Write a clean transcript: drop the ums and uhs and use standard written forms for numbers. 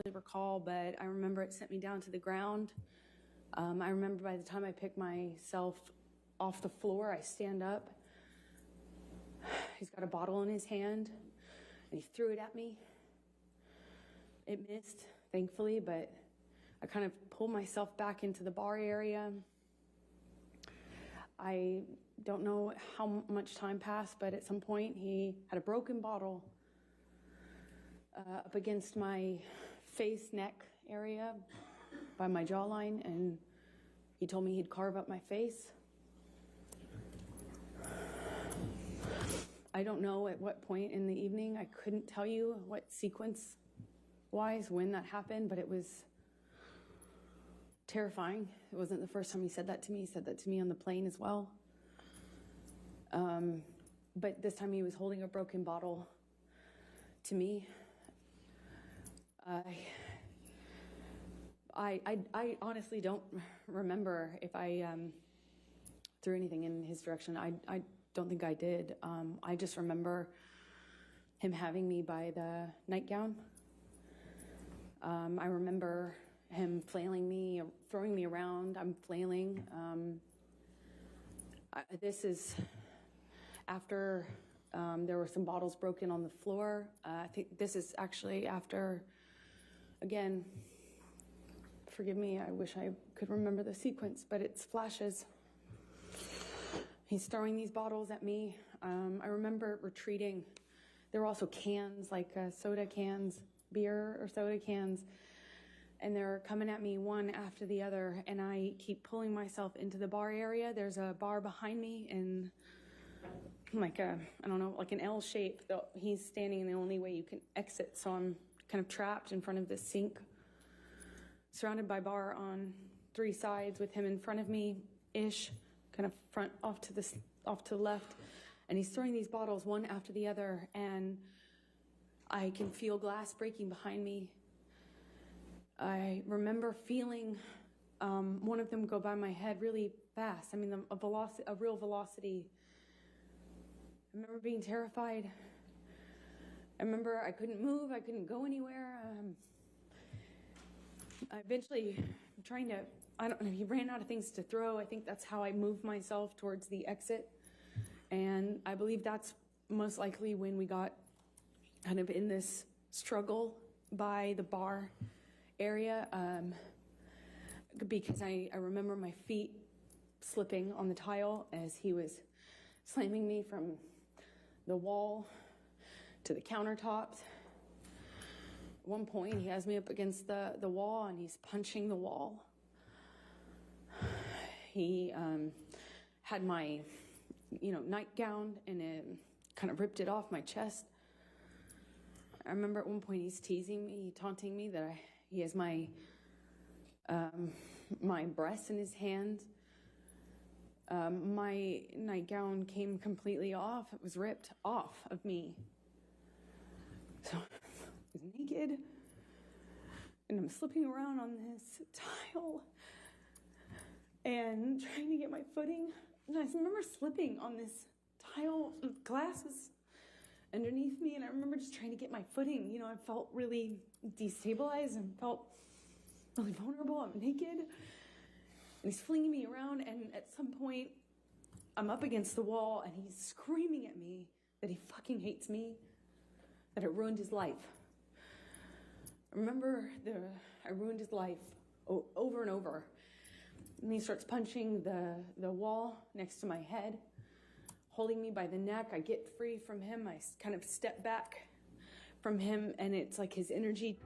really recall, but I remember it sent me down to the ground. I remember by the time I picked myself off the floor, I stand up. He's got a bottle in his hand, and he threw it at me. It missed, thankfully, but I kind of pulled myself back into the bar area. I don't know how much time passed, but at some point he had a broken bottle up against my face, neck area by my jawline, and he told me he'd carve up my face. I don't know at what point in the evening. I couldn't tell you what sequence-wise when that happened, but it was terrifying. It wasn't the first time he said that to me. He said that to me on the plane as well. But this time he was holding a broken bottle to me. I honestly don't remember if I threw anything in his direction. I don't think I did. I just remember him having me by the nightgown. I remember him flailing me, throwing me around. I'm flailing. This is after there were some bottles broken on the floor. I think this is actually after, again, forgive me, I wish I could remember the sequence, but it's flashes. He's throwing these bottles at me. I remember retreating. There were also cans, like soda cans, beer or soda cans, and they're coming at me one after the other, and I keep pulling myself into the bar area. There's a bar behind me in like I don't know, like an L shape. He's standing in the only way you can exit, so I'm kind of trapped in front of this sink, surrounded by bar on three sides with him in front of me-ish, kind of front off to the left, and he's throwing these bottles one after the other, and I can feel glass breaking behind me. I remember feeling one of them go by my head really fast. I mean, a real velocity. I remember being terrified. I remember I couldn't move. I couldn't go anywhere. I eventually, I don't know, he ran out of things to throw. I think that's how I moved myself towards the exit. And I believe that's most likely when we got kind of in this struggle by the bar area, because I remember my feet slipping on the tile as he was slamming me from the wall to the countertops. At one point, he has me up against the wall, and he's punching the wall. He had my, nightgown, and it kind of ripped it off my chest. I remember at one point he's teasing me, taunting me that he has my breasts in his hands. My nightgown came completely off. It was ripped off of me. So I was naked, and I'm slipping around on this tile and trying to get my footing. And I remember slipping on this tile. Glass was underneath me, and I remember just trying to get my footing. I felt really destabilized and felt really vulnerable. I'm naked, and he's flinging me around, and at some point I'm up against the wall, and he's screaming at me that he fucking hates me, that I ruined his life. I remember I ruined his life over and over. And he starts punching the wall next to my head, holding me by the neck. I get free from him. I kind of step back from him, and it's like his energy